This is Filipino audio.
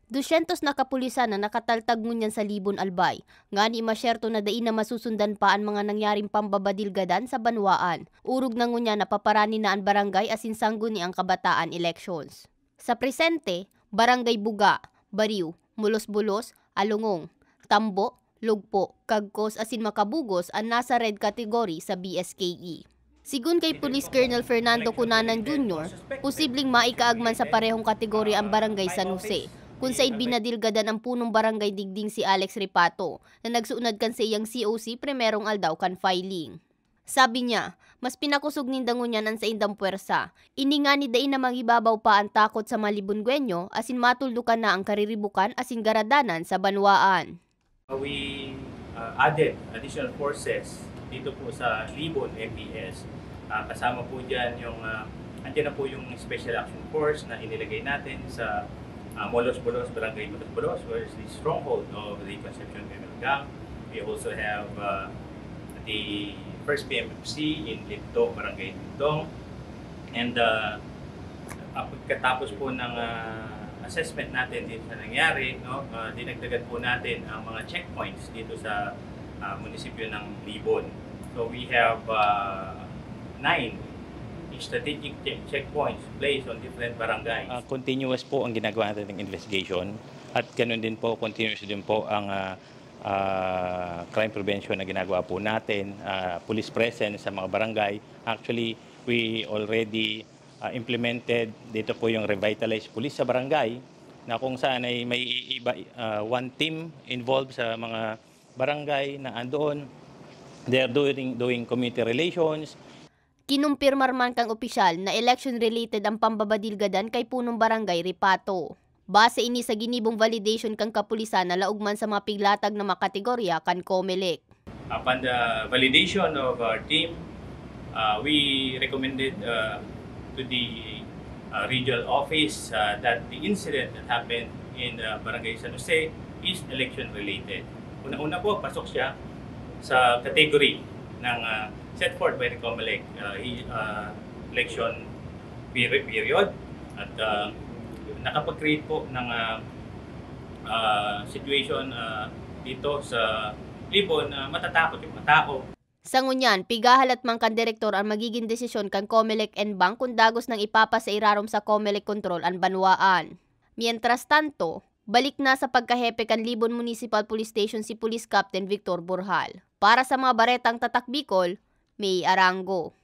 200 na kapulisan na nakataltag ngunyan sa Libon Albay. Ngani masyerto na dain na masusundan pa ang mga nangyaring pambabadilgadan sa banwaan. Urog na ngunyan na paparani na ang barangay asin sangguni ang kabataan elections. Sa presente, Barangay Buga, Bariw, Mulos-Bulos, Alungong, Tambo, Lugpo, Kagkos asin Makabugos ang nasa red category sa BSKE. Sigun kay Police Colonel Fernando Cunanan Jr., posibleng maikaagman sa parehong kategorya ang Barangay San Jose, kung sa'y binadilgadan ang punong barangay digding si Alex Ripato na nagsuunad kan sa iyang COC primerong aldaw kan filing. Sabi niya, mas pinakusog nindangunyan ang sa indang puwersa. Ini nga ni dain na magibabaw pa ang takot sa malibungwenyo asin matuldukan na ang kariribukan asin garadanan sa banwaan. We added additional forces dito po sa Libon MPS. Kasama po dyan yung, andyan na po yung Special Action Force na inilagay natin sa Mulos-Bulos, Barangay Mulos-Bulos, where is the stronghold of the Concepcion Criminal Gang. We also have the 1st PMFC in Lintong, Barangay Lintong. And pagkatapos po ng assessment natin dito sa nangyari, no, dinagdagan po natin ang mga checkpoints dito sa munisipyo ng Libon. So we have 9 strategic checkpoints placed on different barangays. Continuous po ang ginagawa natin ng investigation at ganun din po, continuous din po ang crime prevention na ginagawa po natin, police presence sa mga barangay. Actually, we already implemented dito po yung revitalized police sa barangay na kung saan ay may one team involved sa mga barangay na andoon. They are doing community relations. Kinumpirmar man kang opisyal na election-related ang pambabadilgadan kay punong barangay Ripato. Base ini sa ginibong validation kang kapulisan na laugman sa mga piglatag na mga kategorya kan COMELEC. Upon the validation of our team, we recommended to the regional office that the incident that happened in Barangay San Jose is election-related. Una-una po, pasok siya sa category ng set forth by the COMELEC election period at nakapag-create po ng situation dito sa Libon na matatakot yung mga tao. Sa ngunyan, pigahalat man kan direktor ang magiging desisyon kan COMELEC and Bank kung dagos nang ipapasa irarom sa COMELEC control ang banwaan. Mientras tanto, balik na sa pagkahepe kan Libon Municipal Police Station si Police Captain Victor Burhal. Para sa mga baretang tatak Bicol, May Arango.